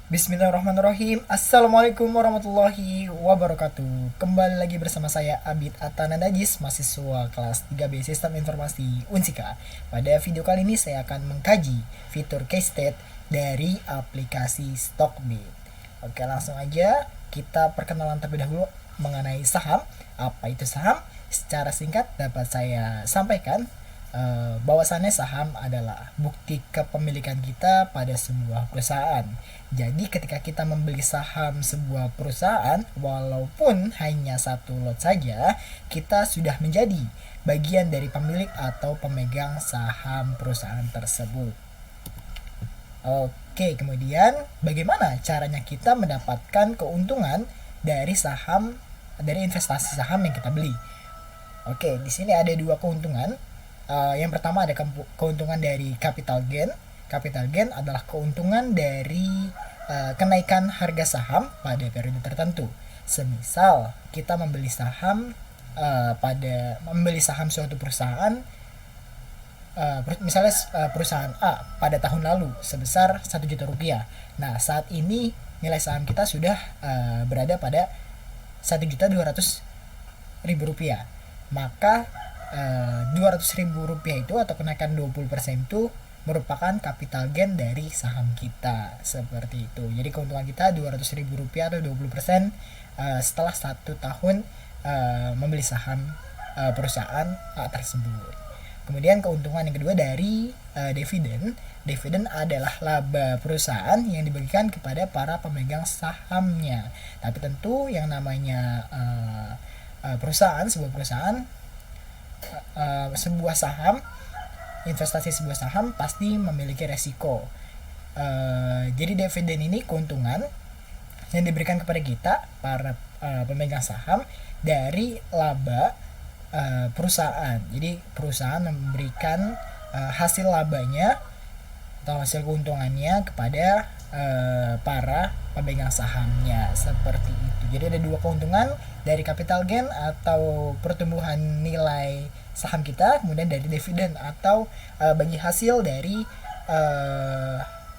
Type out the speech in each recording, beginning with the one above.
Bismillahirrahmanirrahim. Assalamualaikum warahmatullahi wabarakatuh. Kembali lagi bersama saya Abid Atana Najis, mahasiswa kelas 3B Sistem Informasi Unsika. Pada video kali ini saya akan mengkaji fitur case state dari aplikasi Stockbit. Oke, langsung aja kita perkenalan terlebih dahulu mengenai saham. Apa itu saham? Secara singkat dapat saya sampaikan bahwasannya saham adalah bukti kepemilikan kita pada sebuah perusahaan. Jadi ketika kita membeli saham sebuah perusahaan, walaupun hanya satu lot saja, kita sudah menjadi bagian dari pemilik atau pemegang saham perusahaan tersebut. Oke, kemudian bagaimana caranya kita mendapatkan keuntungan dari saham, dari investasi saham yang kita beli? Oke, di sini ada dua keuntungan. Yang pertama ada keuntungan dari capital gain. Capital gain adalah keuntungan dari kenaikan harga saham pada periode tertentu. Semisal kita membeli saham suatu perusahaan, misalnya perusahaan A pada tahun lalu sebesar 1 juta rupiah. Nah, saat ini nilai saham kita sudah berada pada 1.200.000 rupiah. Maka 200.000 rupiah itu atau kenaikan 20% itu merupakan capital gain dari saham kita, seperti itu. Jadi keuntungan kita 200.000 rupiah atau 20% setelah 1 tahun membeli saham perusahaan tersebut. Kemudian keuntungan yang kedua dari dividen. Dividen adalah laba perusahaan yang dibagikan kepada para pemegang sahamnya. Tapi tentu yang namanya sebuah perusahaan, sebuah saham, investasi sebuah saham pasti memiliki resiko. Jadi dividen ini keuntungan yang diberikan kepada kita para pemegang saham dari laba perusahaan. Jadi perusahaan memberikan hasil labanya atau hasil keuntungannya kepada para pemegang sahamnya, seperti itu. Jadi ada dua keuntungan, dari capital gain atau pertumbuhan nilai saham kita, kemudian dari dividen atau bagi hasil dari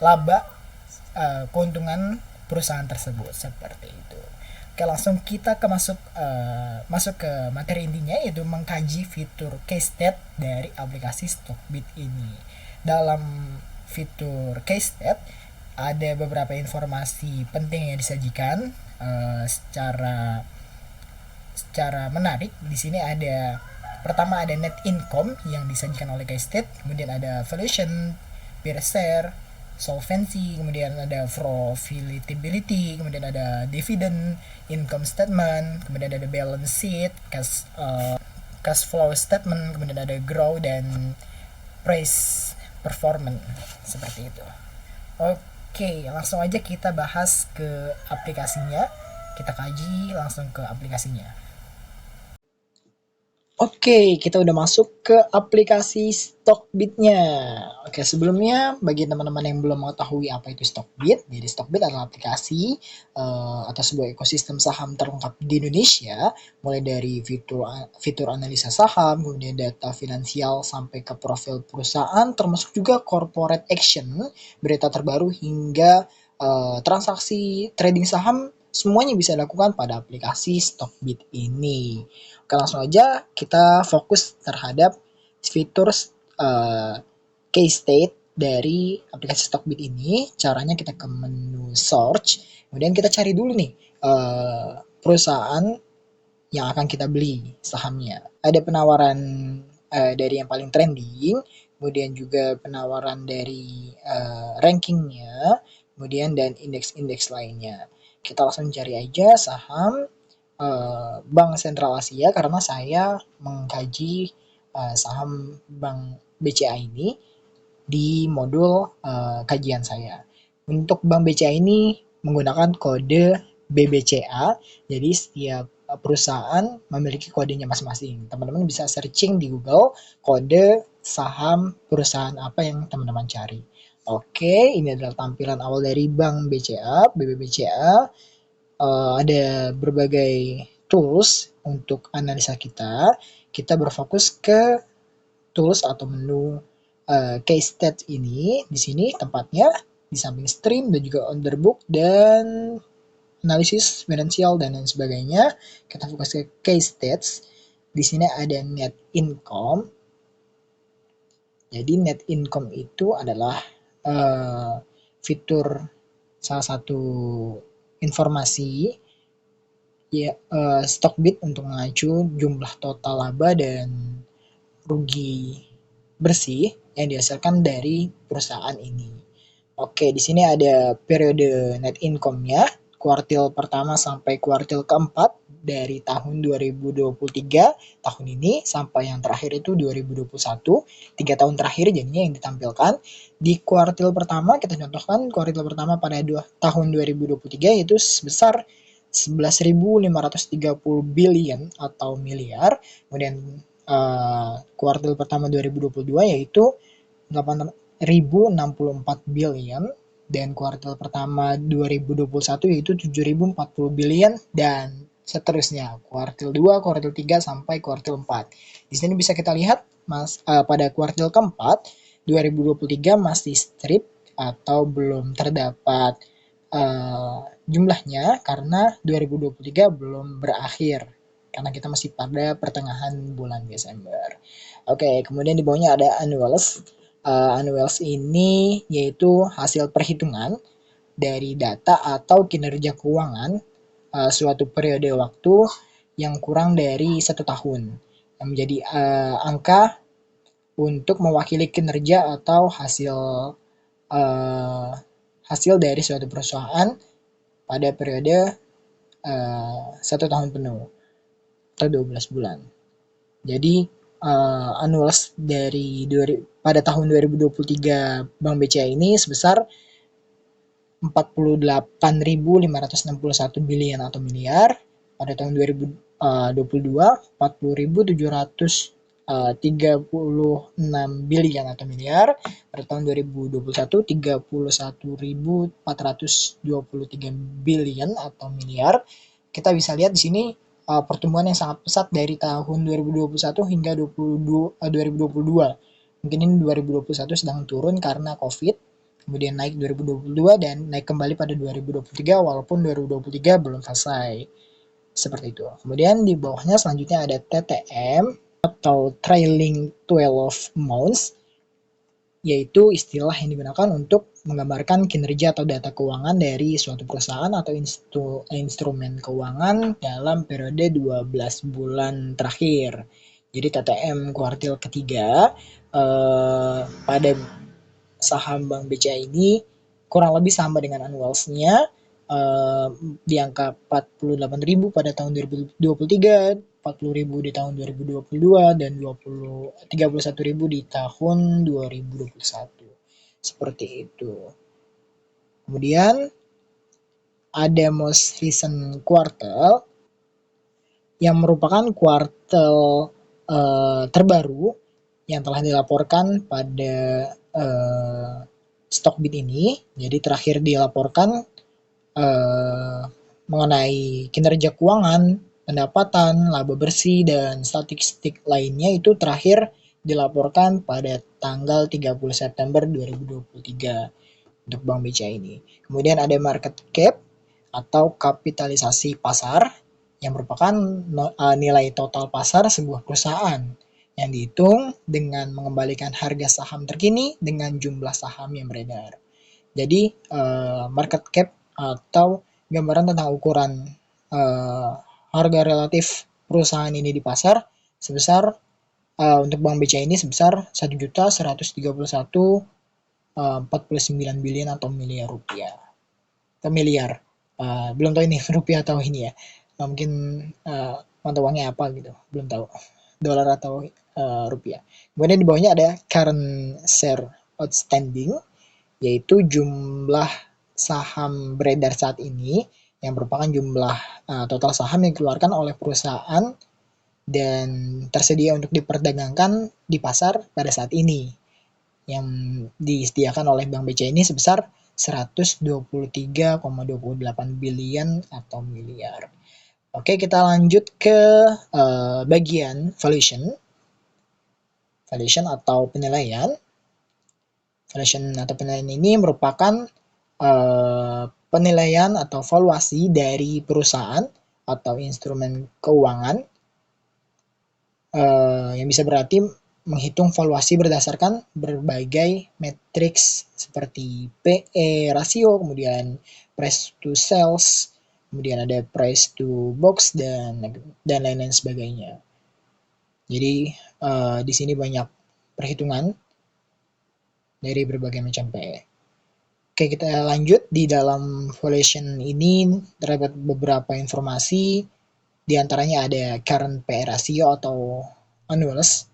laba keuntungan perusahaan tersebut, seperti itu. Oke, langsung kita masuk ke materi intinya, yaitu mengkaji fitur case state dari aplikasi Stockbit ini. Dalam fitur case state ada beberapa informasi penting yang disajikan secara menarik. Di sini ada, pertama ada net income yang disajikan oleh case state, kemudian ada valuation per share, solvency, kemudian ada profitability, kemudian ada dividend, income statement, kemudian ada balance sheet, cash flow statement, kemudian ada growth dan price performance, seperti itu. Oke, langsung aja kita bahas ke aplikasinya. Kita kaji langsung ke aplikasinya. Oke, kita udah masuk ke aplikasi Stockbit-nya. Oke, sebelumnya bagi teman-teman yang belum mengetahui apa itu Stockbit, jadi Stockbit adalah aplikasi atau sebuah ekosistem saham terlengkap di Indonesia, mulai dari fitur analisa saham, kemudian data finansial sampai ke profil perusahaan, termasuk juga corporate action, berita terbaru hingga transaksi trading saham, semuanya bisa dilakukan pada aplikasi Stockbit ini. Oke, langsung aja kita fokus terhadap fitur case state dari aplikasi Stockbit ini. Caranya kita ke menu search, kemudian kita cari dulu nih perusahaan yang akan kita beli sahamnya. Ada penawaran dari yang paling trending, kemudian juga penawaran dari rankingnya, kemudian dan indeks-indeks lainnya. Kita langsung cari aja saham Bank Sentral Asia, karena saya mengkaji saham Bank BCA ini di modul kajian saya. Untuk Bank BCA ini menggunakan kode BBCA, jadi setiap perusahaan memiliki kodenya masing-masing. Teman-teman bisa searching di Google kode saham perusahaan apa yang teman-teman cari. Oke, ini adalah tampilan awal dari Bank BCA, BBCA. Ada berbagai tools untuk analisa kita. Kita berfokus ke tools atau menu case stats ini. Di sini tempatnya di samping stream dan juga order book dan analisis finansial dan lain sebagainya. Kita fokus ke case stats. Di sini ada net income. Jadi net income itu adalah fitur salah satu informasi ya Stockbit untuk mengacu jumlah total laba dan rugi bersih yang dihasilkan dari perusahaan ini. Oke, di sini ada periode net income-nya, kuartil pertama sampai kuartil keempat dari tahun 2023 tahun ini sampai yang terakhir itu 2021, 3 tahun terakhir jadinya yang ditampilkan. Di kuartil pertama kita contohkan kuartil pertama pada tahun 2023 yaitu sebesar 11.530 billion atau miliar. Kemudian kuartil pertama 2022 yaitu 8.064 billion dan kuartil pertama 2021 yaitu 7.040 billion dan seterusnya kuartil 2, kuartil 3 sampai kuartil 4. Di sini bisa kita lihat pada kuartil keempat 2023 masih strip atau belum terdapat jumlahnya karena 2023 belum berakhir karena kita masih pada pertengahan bulan Desember. Oke, kemudian di bawahnya ada annuals. Annuals ini yaitu hasil perhitungan dari data atau kinerja keuangan suatu periode waktu yang kurang dari 1 tahun. Yang menjadi angka untuk mewakili kinerja atau hasil dari suatu perusahaan pada periode 1 tahun penuh atau 12 bulan. Jadi annuals pada tahun 2023 Bank BCA ini sebesar 48.561 billion atau miliar. Pada tahun 2022 40.736 billion atau miliar. Pada tahun 2021 31.423 billion atau miliar. Kita bisa lihat di sini pertumbuhan yang sangat pesat dari tahun 2021 hingga 2022. Mungkin ini 2021 sedang turun karena COVID, kemudian naik 2022 dan naik kembali pada 2023 walaupun 2023 belum selesai. Seperti itu. Kemudian di bawahnya selanjutnya ada TTM atau Trailing 12 Months, yaitu istilah yang digunakan untuk menggambarkan kinerja atau data keuangan dari suatu perusahaan atau instrumen keuangan dalam periode 12 bulan terakhir. Jadi TTM kuartil ketiga pada saham Bank BCA ini kurang lebih sama dengan annuals-nya di angka 48.000 pada tahun 2023, 40.000 di tahun 2022 dan 31.000 di tahun 2021. Seperti itu. Kemudian ada most recent quarter yang merupakan kuartal terbaru yang telah dilaporkan pada Stockbit ini. Jadi terakhir dilaporkan mengenai kinerja keuangan, pendapatan, laba bersih, dan statistik lainnya itu terakhir dilaporkan pada tanggal 30 September 2023 untuk Bank BCA ini. Kemudian ada market cap atau kapitalisasi pasar yang merupakan nilai total pasar sebuah perusahaan yang dihitung dengan mengembalikan harga saham terkini dengan jumlah saham yang beredar. Jadi market cap atau gambaran tentang ukuran harga relatif perusahaan ini di pasar sebesar untuk Bank BCA ini sebesar 1.131.49 billion atau miliar rupiah. Atau miliar. Belum tahu ini rupiah atau ini ya. Mungkin mata uangnya apa gitu. Belum tahu. Dolar atau rupiah. Kemudian di bawahnya ada current share outstanding, yaitu jumlah saham beredar saat ini yang merupakan jumlah total saham yang dikeluarkan oleh perusahaan dan tersedia untuk diperdagangkan di pasar pada saat ini yang disediakan oleh Bank BCA ini sebesar 123,28 billion atau miliar. Oke, kita lanjut ke bagian valuation atau penilaian. Valuation atau penilaian ini merupakan penilaian atau valuasi dari perusahaan atau instrumen keuangan yang bisa berarti menghitung valuasi berdasarkan berbagai matriks seperti PE, rasio, kemudian price to sales, kemudian ada price to box dan lain-lain sebagainya. Jadi di sini banyak perhitungan dari berbagai macam PE. Oke, kita lanjut. Di dalam valuation ini terdapat beberapa informasi. Di antaranya ada current PE ratio atau annuals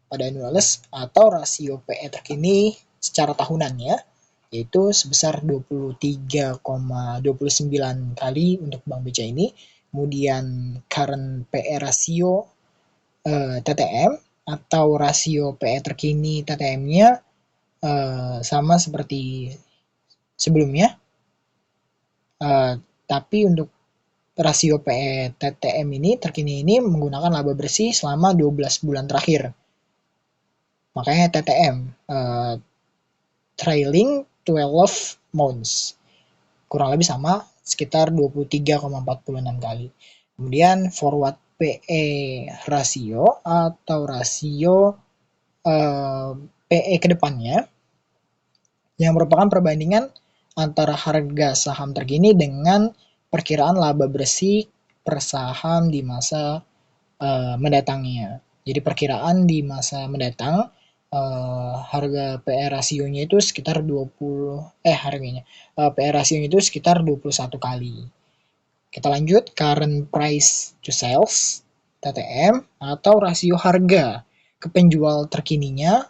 pada annuals atau rasio PE terkini secara tahunannya, yaitu sebesar 23,29 kali untuk Bank BCA ini. Kemudian current PE rasio TTM atau rasio PE terkini TTM-nya sama seperti sebelumnya, tapi untuk rasio PE TTM ini terkini ini menggunakan laba bersih selama 12 bulan terakhir. Makanya TTM, trailing 12 months. Kurang lebih sama, sekitar 23,46 kali. Kemudian forward PE rasio atau rasio PE ke depannya yang merupakan perbandingan antara harga saham terkini dengan perkiraan laba bersih per saham di masa mendatangnya. Jadi perkiraan di masa mendatang harga PE rasionya itu sekitar PE rasionya itu sekitar 21 kali. Kita lanjut, current price to sales TTM atau rasio harga ke penjual terkininya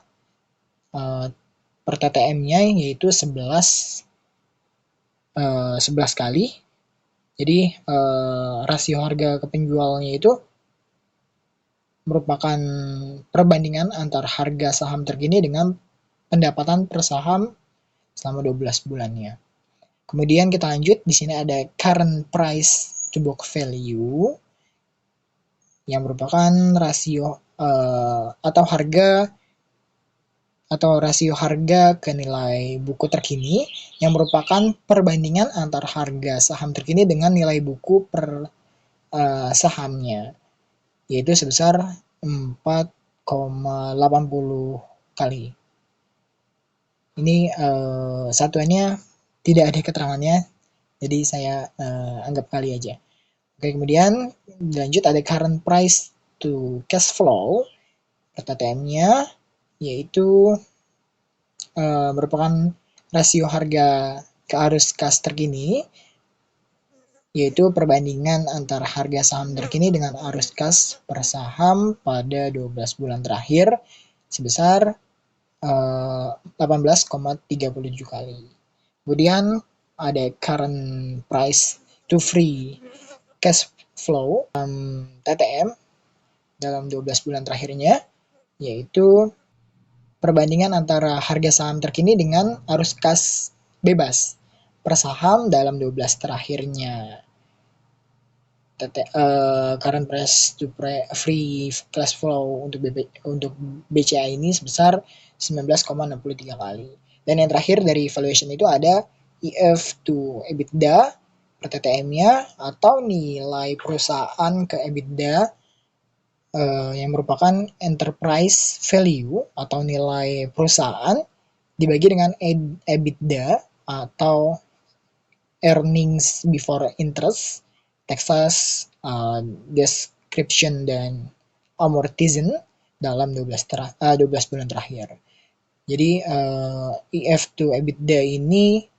per TTM-nya yaitu 11 kali. Jadi rasio harga ke penjualnya itu merupakan perbandingan antara harga saham terkini dengan pendapatan per saham selama 12 bulannya. Kemudian kita lanjut, di sini ada current price to book value yang merupakan rasio atau rasio harga ke nilai buku terkini yang merupakan perbandingan antara harga saham terkini dengan nilai buku per sahamnya, yaitu sebesar 4,80 kali. Ini satuannya tidak ada keterangannya, jadi saya anggap kali aja. Oke, kemudian lanjut ada current price to cash flow TTM-nya, yaitu merupakan rasio harga ke arus kas terkini, yaitu perbandingan antara harga saham terkini dengan arus kas per saham pada 12 bulan terakhir sebesar 18,37 kali. Kemudian ada current price to free cash flow TTM dalam 12 bulan terakhirnya, yaitu perbandingan antara harga saham terkini dengan arus kas bebas per saham dalam 12 terakhirnya. Current price to free cash flow untuk BCA ini sebesar 19,63 kali. Dan yang terakhir dari valuation itu ada EF to EBITDA per TTM-nya atau nilai perusahaan ke EBITDA yang merupakan enterprise value atau nilai perusahaan dibagi dengan EBITDA atau earnings before interest, taxes, description, dan amortization dalam 12 bulan terakhir. Jadi EF to EBITDA ini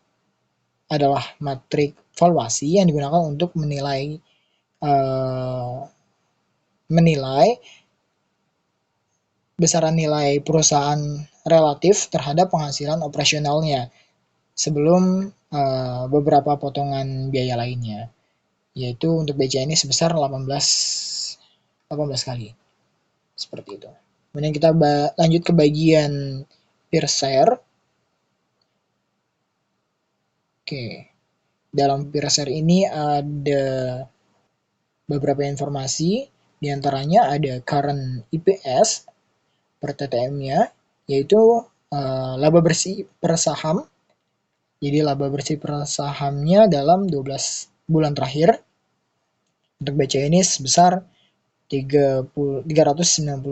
adalah matrik valuasi yang digunakan untuk menilai besaran nilai perusahaan relatif terhadap penghasilan operasionalnya sebelum beberapa potongan biaya lainnya, yaitu untuk BCA ini sebesar 18 kali, seperti itu. Kemudian kita lanjut ke bagian per share. Oke, dalam per share ini ada beberapa informasi, diantaranya ada current EPS per TTM-nya, yaitu laba bersih per saham. Jadi laba bersih per sahamnya dalam 12 bulan terakhir untuk BCA ini sebesar 391,01.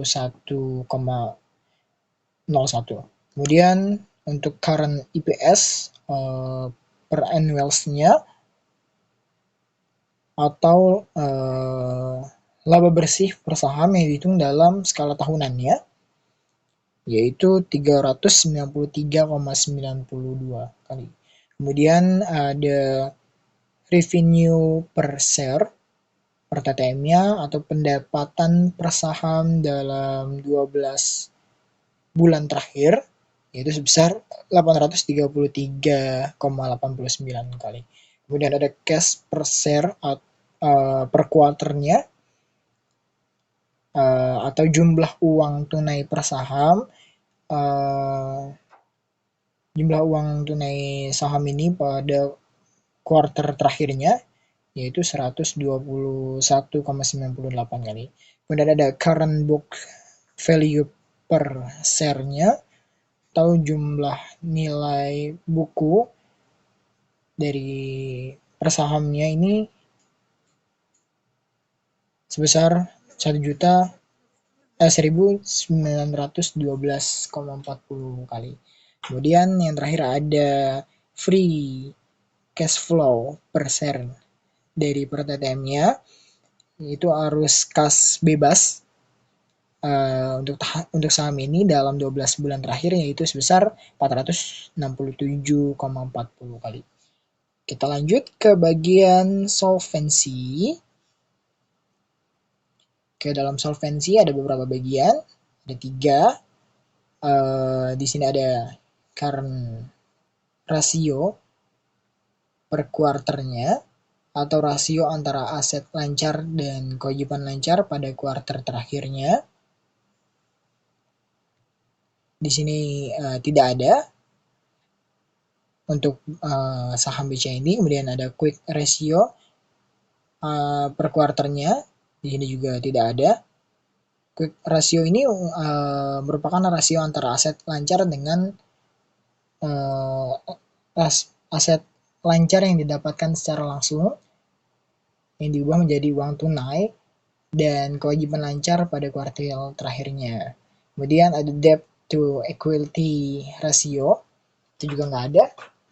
Kemudian untuk current EPS per annuals-nya atau laba bersih per saham yang dihitung dalam skala tahunannya yaitu 393,92 kali. Kemudian ada revenue per share per TTM-nya atau pendapatan per saham dalam 12 bulan terakhir yaitu sebesar 833,89 kali. Kemudian ada cash per share per quarternya atau jumlah uang tunai per saham. Jumlah uang tunai saham ini pada kuarter terakhirnya yaitu 121,98 kali. Kemudian ada current book value per share-nya atau jumlah nilai buku dari per sahamnya ini sebesar 1.912,40 kali. Kemudian yang terakhir ada free cash flow per share dari per TTM-nya, itu arus kas bebas untuk saham ini dalam 12 bulan terakhir yaitu sebesar 467,40 kali. Kita lanjut ke bagian solvency. Oke, dalam solvency ada beberapa bagian, ada 3. Di sini ada current ratio per kuarternya atau rasio antara aset lancar dan kewajiban lancar pada kuarter terakhirnya. Di sini tidak ada untuk saham BCA ini. Kemudian ada quick ratio per kuarternya. Di sini juga tidak ada. Quick ratio ini merupakan rasio antara aset lancar dengan aset lancar yang didapatkan secara langsung yang diubah menjadi uang tunai dan kewajiban lancar pada kuartil terakhirnya. Kemudian ada debt to equity ratio, itu juga nggak ada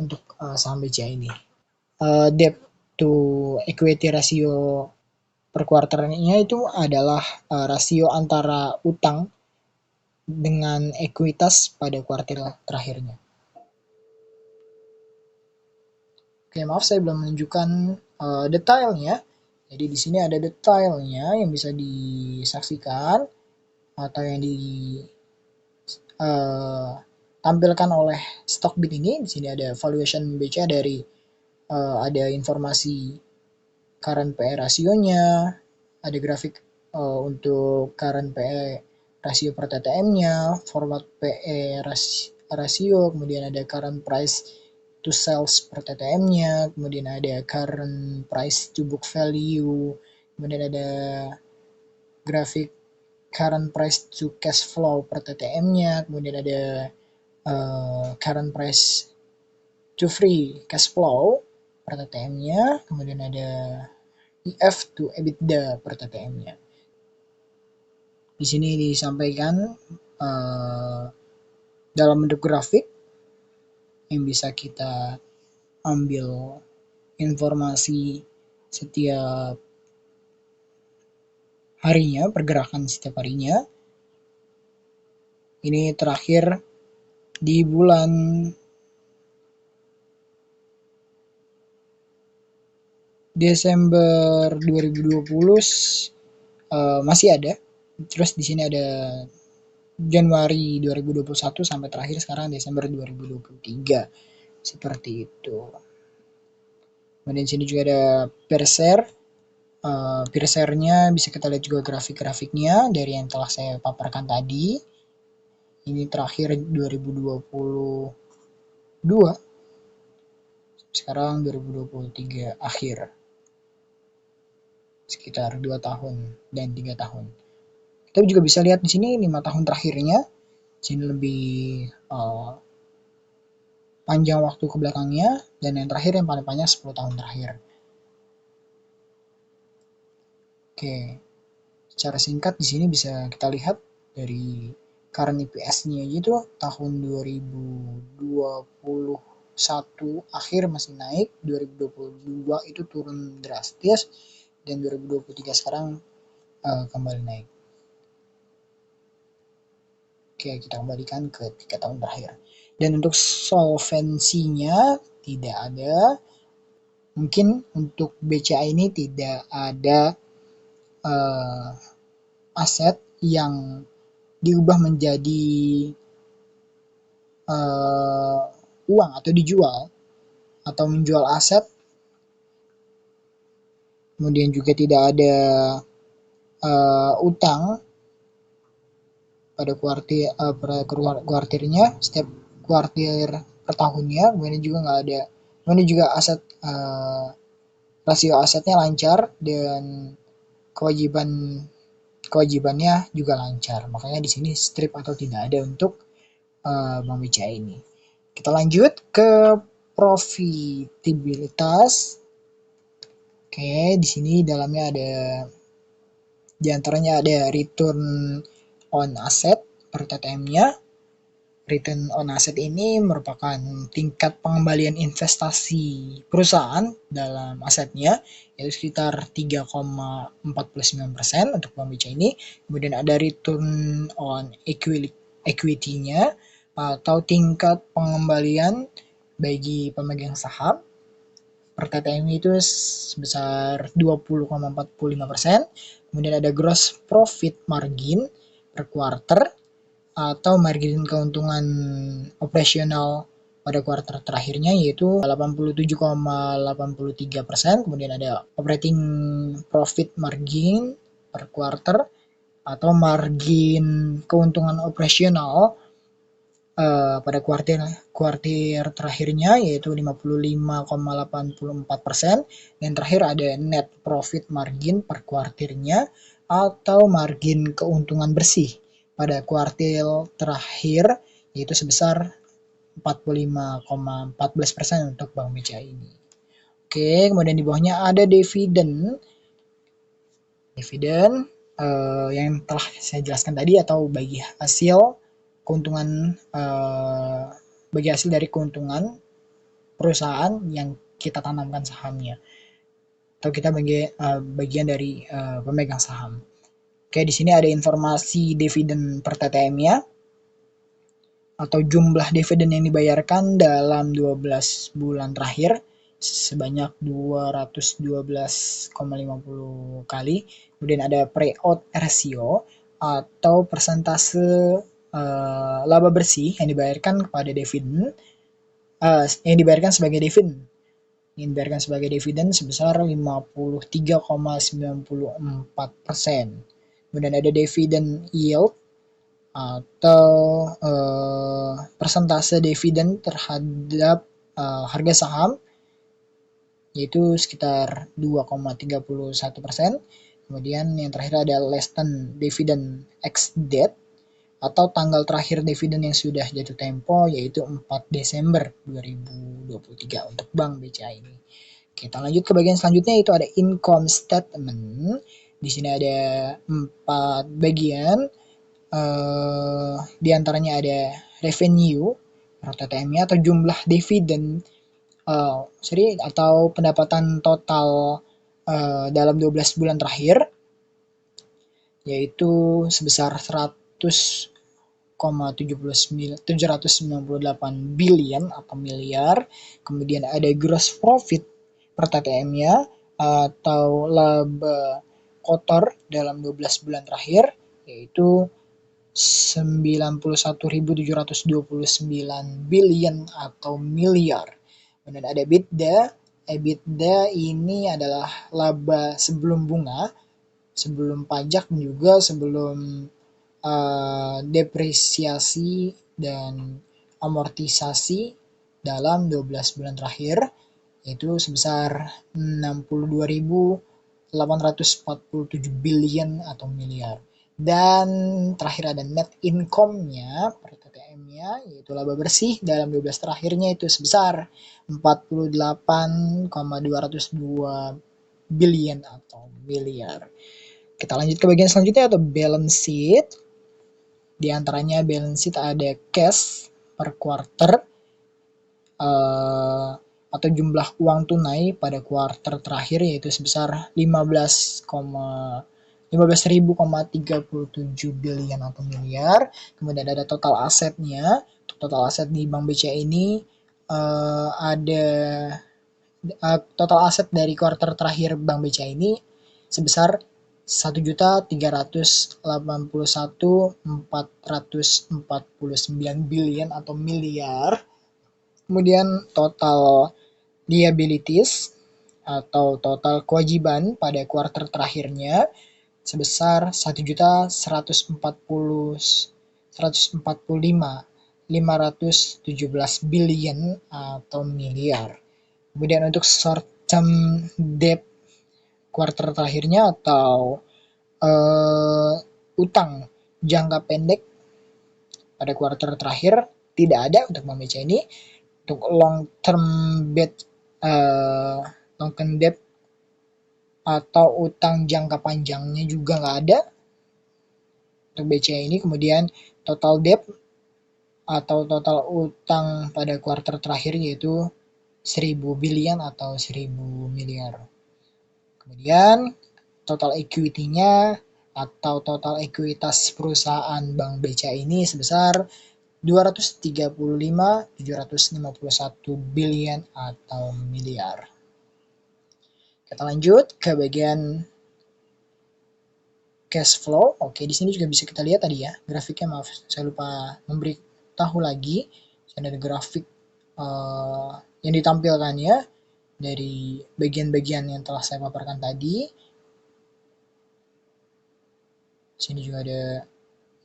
untuk saham BCA ini. Debt to equity ratio per kuarternya itu adalah rasio antara utang dengan ekuitas pada kuartil terakhirnya. Oke, maaf saya belum menunjukkan detailnya. Jadi di sini ada detailnya yang bisa disaksikan atau yang ditampilkan oleh Stockbit ini. Di sini ada valuation BCA dari ada informasi current PE rasionya, ada grafik untuk current PE rasio per TTM-nya, forward PE rasio, kemudian ada current price to sales per TTM-nya, kemudian ada current price to book value, kemudian ada grafik current price to cash flow per TTM-nya, kemudian ada current price to free cash flow per TTM-nya, kemudian ada EF to EBITDA per TTM-nya. Di sini disampaikan dalam bentuk grafik yang bisa kita ambil informasi setiap harinya, pergerakan setiap harinya. Ini terakhir di bulan Desember 2020 masih ada. Terus di sini ada Januari 2021 sampai terakhir sekarang Desember 2023. Seperti itu. Kemudian di sini juga ada per share. Per share-nya bisa kita lihat juga grafik-grafiknya dari yang telah saya paparkan tadi. Ini terakhir 2022. Sekarang 2023 akhir. Sekitar 2 tahun dan 3 tahun. Kita juga bisa lihat di sini 5 tahun terakhirnya Sini lebih panjang waktu ke belakangnya, dan yang terakhir yang paling panjang 10 tahun terakhir. Oke, secara singkat di sini bisa kita lihat dari current EPS-nya aja itu tahun 2021 akhir masih naik, 2022 itu turun drastis, dan 2023 sekarang kembali naik. Oke, kita kembalikan ke 3 tahun terakhir. Dan untuk solvensinya tidak ada. Mungkin untuk BCA ini tidak ada aset yang diubah menjadi uang atau dijual atau menjual aset. Kemudian juga tidak ada utang pada kuartirnya, setiap kuartir per tahunnya. Kemudian juga nggak ada, kemudian juga aset rasio asetnya lancar, dan kewajibannya juga lancar. Makanya di sini strip atau tidak ada untuk Bank BCA ini. Kita lanjut ke profitabilitas. Oke, di sini dalamnya ada, di antaranya ada return on asset per TTM-nya. Return on asset ini merupakan tingkat pengembalian investasi perusahaan dalam asetnya, yaitu sekitar 3,49% untuk Bank BCA ini. Kemudian ada return on equity-nya atau tingkat pengembalian bagi pemegang saham per TTM itu sebesar 20,45%. Kemudian ada gross profit margin per quarter atau margin keuntungan operasional pada kuartal terakhirnya, yaitu 87,83%. Kemudian ada operating profit margin per quarter atau margin keuntungan operasional pada kuartir terakhirnya, yaitu 55,84%. Dan terakhir ada net profit margin per kuartirnya atau margin keuntungan bersih pada kuartil terakhir, yaitu sebesar 45,14% untuk Bank BCA ini. Oke, kemudian di bawahnya ada dividen. Dividen yang telah saya jelaskan tadi, atau bagi hasil keuntungan, bagi hasil dari keuntungan perusahaan yang kita tanamkan sahamnya, atau kita bagian dari pemegang saham. Oke, di sini ada informasi dividen per TTM-nya atau jumlah dividen yang dibayarkan dalam 12 bulan terakhir sebanyak 212,50 kali. Kemudian ada payout ratio atau persentase laba bersih yang dibayarkan kepada dividen, yang dibayarkan sebagai dividen sebesar 53,94%. Kemudian ada dividen yield atau persentase dividen terhadap harga saham, yaitu sekitar 2,31%. Kemudian yang terakhir ada less than dividend ex date atau tanggal terakhir dividen yang sudah jatuh tempo, yaitu 4 Desember 2023 untuk Bank BCA ini. Kita lanjut ke bagian selanjutnya, itu ada income statement. Di sini ada 4 bagian. Di antaranya ada revenue TTM-nya atau jumlah dividen atau pendapatan total dalam 12 bulan terakhir, yaitu sebesar 798 billion atau miliar. Kemudian ada gross profit per TTM-nya atau laba kotor dalam 12 bulan terakhir, yaitu 91.729 billion atau miliar. Kemudian ada EBITDA. EBITDA ini adalah laba sebelum bunga, sebelum pajak, dan juga sebelum depresiasi dan amortisasi dalam 12 bulan terakhir, yaitu sebesar 62.847 billion atau miliar. Dan terakhir ada net income-nya per TTM-nya, yaitu laba bersih dalam 12 terakhirnya itu sebesar 48,202 billion atau miliar. Kita lanjut ke bagian selanjutnya atau balance sheet. Di antaranya balance sheet ada cash per quarter atau jumlah uang tunai pada kuarter terakhir yaitu sebesar 15.037 billion atau miliar. Kemudian ada total asetnya. Total aset di Bank BCA ini ada total aset dari kuarter terakhir Bank BCA ini sebesar 1.381.449 billion atau miliar. Kemudian total liabilities atau total kewajiban pada kuarter terakhirnya sebesar 1.145.517 billion atau miliar. Kemudian untuk short term debt kuarter terakhirnya atau utang jangka pendek pada kuarter terakhir tidak ada untuk Bank BCA ini. Untuk long term debt atau utang jangka panjangnya juga nggak ada untuk BCA ini. Kemudian total debt atau total utang pada kuarter terakhir yaitu 1000 billion atau 1000 miliar. Kemudian total equity-nya atau total ekuitas perusahaan Bank BCA ini sebesar 235.751 billion atau miliar. Kita lanjut ke bagian cash flow. Oke, di sini juga bisa kita lihat tadi ya grafiknya. Maaf, saya lupa memberitahu lagi. Ada grafik yang ditampilkannya dari bagian-bagian yang telah saya paparkan tadi. Di sini juga ada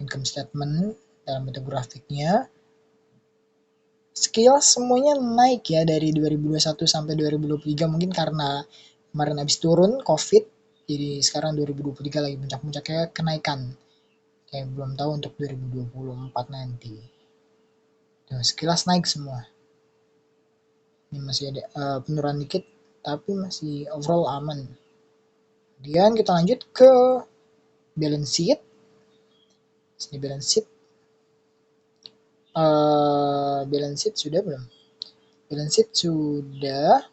income statement dalam bentuk grafiknya. Sekilas semuanya naik ya dari 2021 sampai 2023, mungkin karena kemarin habis turun COVID, jadi sekarang 2023 lagi puncak-puncaknya kenaikan. Kayak belum tahu untuk 2024 nanti. Tuh, sekilas naik semua. Ini masih ada penurunan dikit, tapi masih overall aman. Kemudian kita lanjut ke balance sheet. Sini balance sheet. Balance sheet sudah belum? Balance sheet sudah.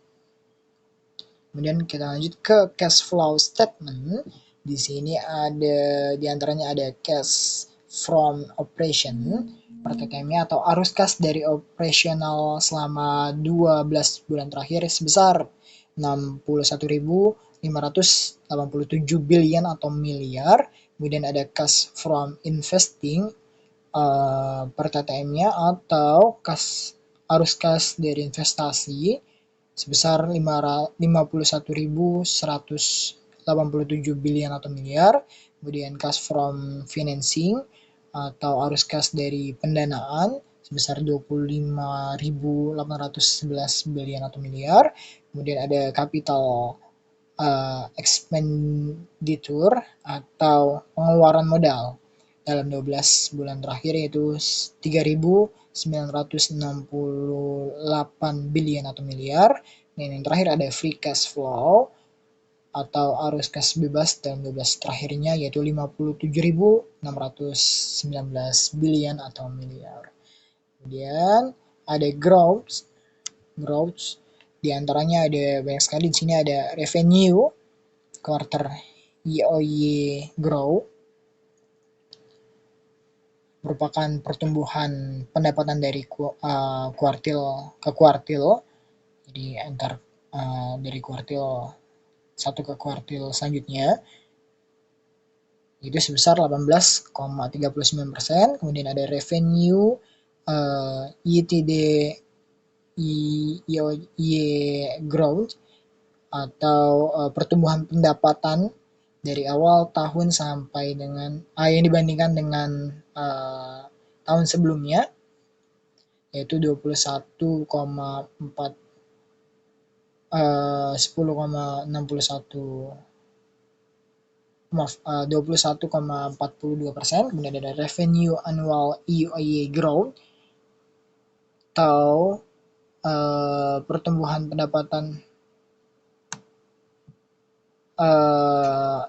Kemudian kita lanjut ke cash flow statement. Di sini ada diantaranya ada cash from operation per TTM-nya atau arus kas dari operasional selama 12 bulan terakhir sebesar 61.587 billion atau miliar. Kemudian ada cash from investing per TTM-nya atau arus kas dari investasi sebesar 51.187 billion atau miliar. Kemudian cash from financing atau arus kas dari pendanaan sebesar 25.811 billion atau miliar. Kemudian ada capital expenditure atau pengeluaran modal dalam 12 bulan terakhir yaitu 3.968 billion atau miliar. Dan yang terakhir ada free cash flow atau arus kas bebas dalam 12 terakhirnya yaitu 57.619 billion atau miliar. Kemudian ada growth di antaranya ada banyak sekali. Di sini ada revenue quarter year-on-year growth merupakan pertumbuhan pendapatan dari kuartil ke kuartil. Jadi antar dari kuartil satu ke kuartil selanjutnya itu sebesar 18,39%. Kemudian ada revenue YTD year growth atau pertumbuhan pendapatan dari awal tahun sampai dengan yang dibandingkan dengan tahun sebelumnya yaitu 10,61 21,42%. Kemudian ada revenue annual year-over-year growth atau pertumbuhan pendapatan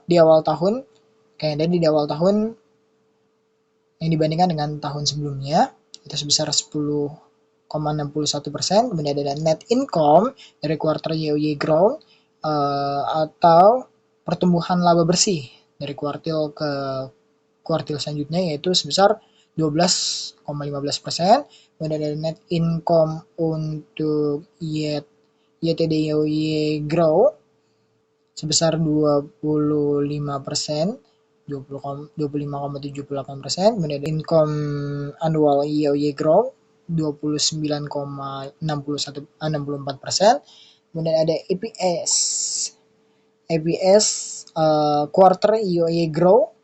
di awal tahun, kayak dari di awal tahun yang dibandingkan dengan tahun sebelumnya itu sebesar 10,61%. Kemudian ada net income dari quarter year-over-year growth atau pertumbuhan laba bersih dari kuartil ke kuartil selanjutnya, yaitu sebesar 12,15%. Kemudian ada net income untuk YTD year-over-year growth sebesar 25%, 25,78%. Kemudian income annual year-over-year growth 29,64%. Kemudian ada EPS quarter year-over-year growth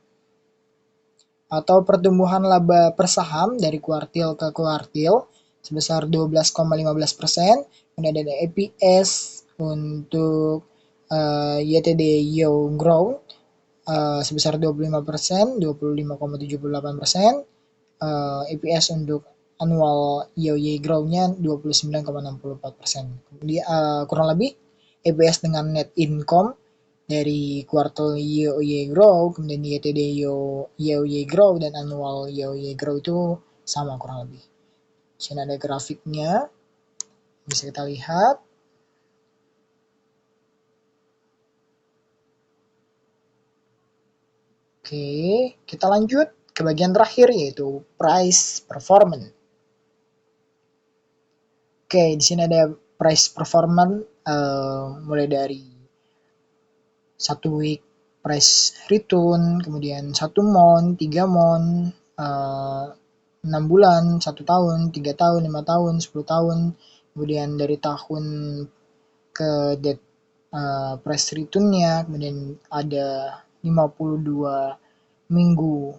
atau pertumbuhan laba per saham dari kuartil ke kuartil sebesar 12,15%. Kemudian ada EPS untuk YTD year growth sebesar 25%, 25,78%. EPS untuk annual year growth-nya 29,64%. Kemudian kurang lebih EPS dengan net income dari kuartal year growth, kemudian YTD year growth dan annual year growth itu sama kurang lebih. Sini ada grafiknya, bisa kita lihat. Oke, kita lanjut ke bagian terakhir, yaitu price performance. Oke, di sini ada price performance mulai dari 1 week price return, kemudian 1 month, 3 month, 6 bulan, 1 tahun, 3 tahun, 5 tahun, 10 tahun, kemudian dari tahun ke date price return-nya, kemudian ada 52 minggu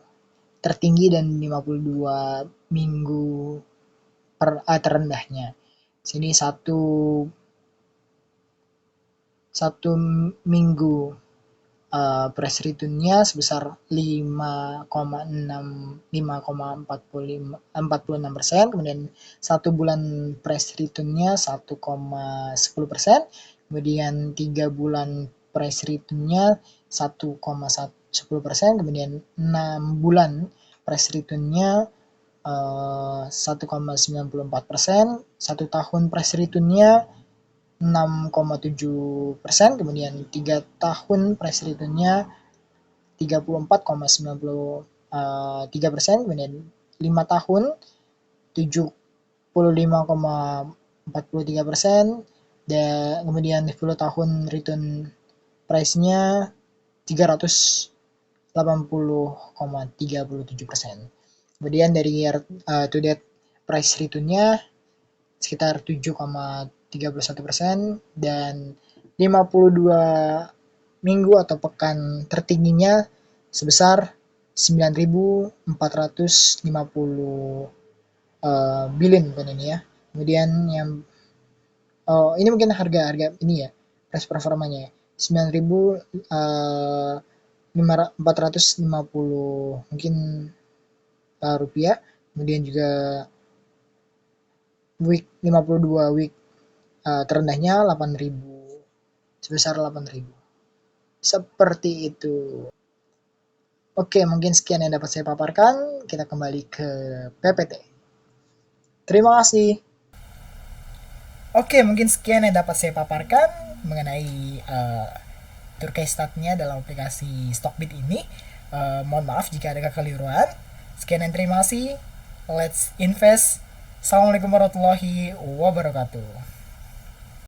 tertinggi dan 52 minggu terendahnya. Sini satu minggu price return-nya sebesar 5,46%, kemudian 1 bulan price return-nya 1,10%, kemudian 3 bulan price return-nya 1,10%, kemudian 6 bulan price return-nya 1,94%, 1 tahun price return-nya 6,7%, kemudian 3 tahun price return-nya 34,93%, kemudian 5 tahun 75,43%, dan kemudian 10 tahun return price-nya 380,37%. Kemudian dari year to date price return-nya sekitar 7,31%, dan 52 minggu atau pekan tertingginya sebesar 9.450 billion bukan ini ya. Kemudian yang ini mungkin harga ini ya, price performanya 9.450 mungkin rupiah. Kemudian juga week 52 week terendahnya 8.000, sebesar 8.000. Seperti itu. Oke, mungkin sekian yang dapat saya paparkan. Kita kembali ke PPT. Terima kasih. Oke, mungkin sekian yang dapat saya paparkan mengenai tur case start-nya dalam aplikasi Stockbit ini. Mohon maaf jika ada kekeliruan. Sekian dan terima kasih. Let's invest. Assalamualaikum warahmatullahi wabarakatuh.